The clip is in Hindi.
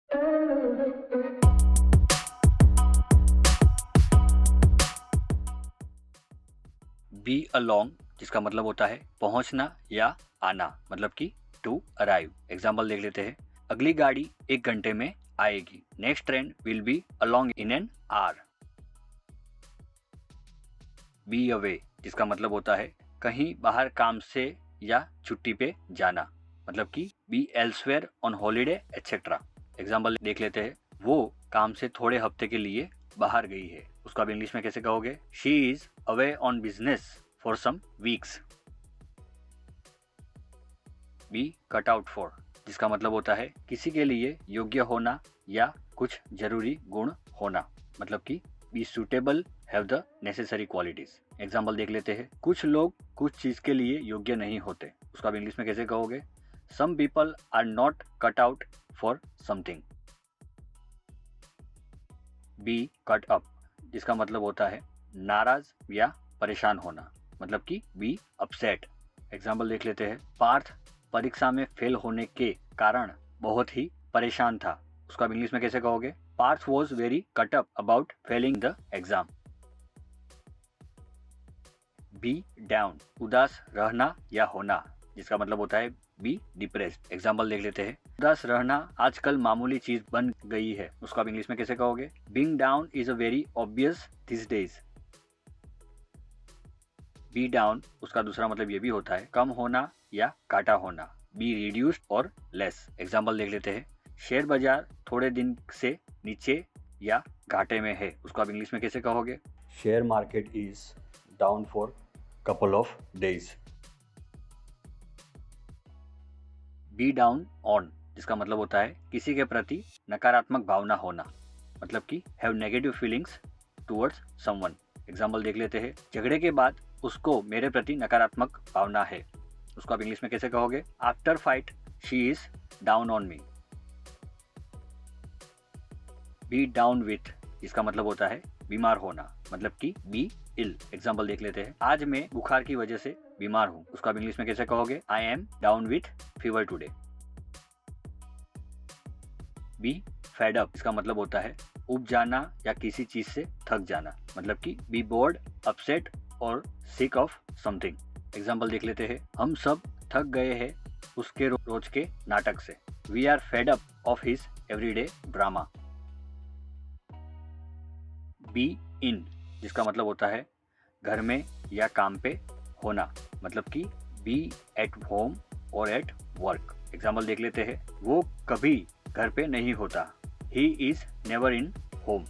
बी अलोंग जिसका मतलब होता है पहुंचना या आना, मतलब कि टू अराइव। एग्जाम्पल देख लेते हैं। अगली गाड़ी 1 घंटे में आएगी। Next train will be along in an hour. Be away जिसका मतलब होता है कहीं बाहर काम से या छुट्टी पे जाना, मतलब कि be elsewhere on holiday etcetera. Example देख लेते हैं। वो काम से थोड़े हफ्ते के लिए बाहर गई है। उसका भी इंग्लिश में कैसे कहोगे? She is away on business for some weeks. Be cut out for जिसका मतलब होता है किसी के लिए योग्य होना या कुछ जरूरी गुण होना, मतलब कि be suitable have the necessary qualities. Example देख लेते हैं। कुछ लोग कुछ चीज के लिए योग्य नहीं होते। उसका भी इंग्लिश में कैसे कहोगे? Some people are not cut out for something. Be cut up जिसका मतलब होता है नाराज या परेशान होना, मतलब कि बी अपसेट। एग्जाम्पल देख लेते हैं। पार्थ परीक्षा में फेल होने के कारण बहुत ही परेशान था। उसका भी इंग्लिश में कैसे कहोगे? Parth was very cut up about failing the exam. Be down उदास रहना या होना, जिसका मतलब होता है बी डिप्रेस्ड। एग्जाम्पल देख लेते हैं। उदास रहना आजकल मामूली चीज बन गई है। उसका भी इंग्लिश में कैसे कहोगे? Being down is a very obvious this days. Be down उसका दूसरा मतलब ये भी होता है कम होना या काटा होना। बी रिड्यूस्ड और लेस। एग्जाम्पल देख लेते हैं। शेयर बाजार थोड़े दिन से नीचे या घाटे में है। उसको आप इंग्लिश में कैसे कहोगे? Share market is down for couple of days. Be down on जिसका मतलब होता है किसी के प्रति नकारात्मक भावना होना, मतलब कि have negative feelings towards someone. Example देख लेते हैं। झगड़े के बाद उसको मेरे प्रति नकारात्मक भावना है। उसको आप इंग्लिश में कैसे कहोगे? After fight she is down on me. Be down with जिसका मतलब होता है बीमार होना, मतलब कि बी इल। एग्जाम्पल देख लेते हैं। आज मैं बुखार की वजह से बीमार हूँ। उसको आप इंग्लिश में कैसे कहोगे? I am down with fever today. Be fed up इसका मतलब होता है उब जाना या किसी चीज से थक जाना, मतलब कि बी बोर्ड अपसेट और सिक ऑफ समथिंग। एग्जाम्पल देख लेते हैं। हम सब थक गए हैं उसके रोज के नाटक से। We are fed up of his everyday drama. Be in जिसका मतलब होता है घर में या काम पे होना, मतलब कि बी एट होम और एट वर्क। एग्जाम्पल देख लेते हैं। वो कभी घर पे नहीं होता। He is never in home.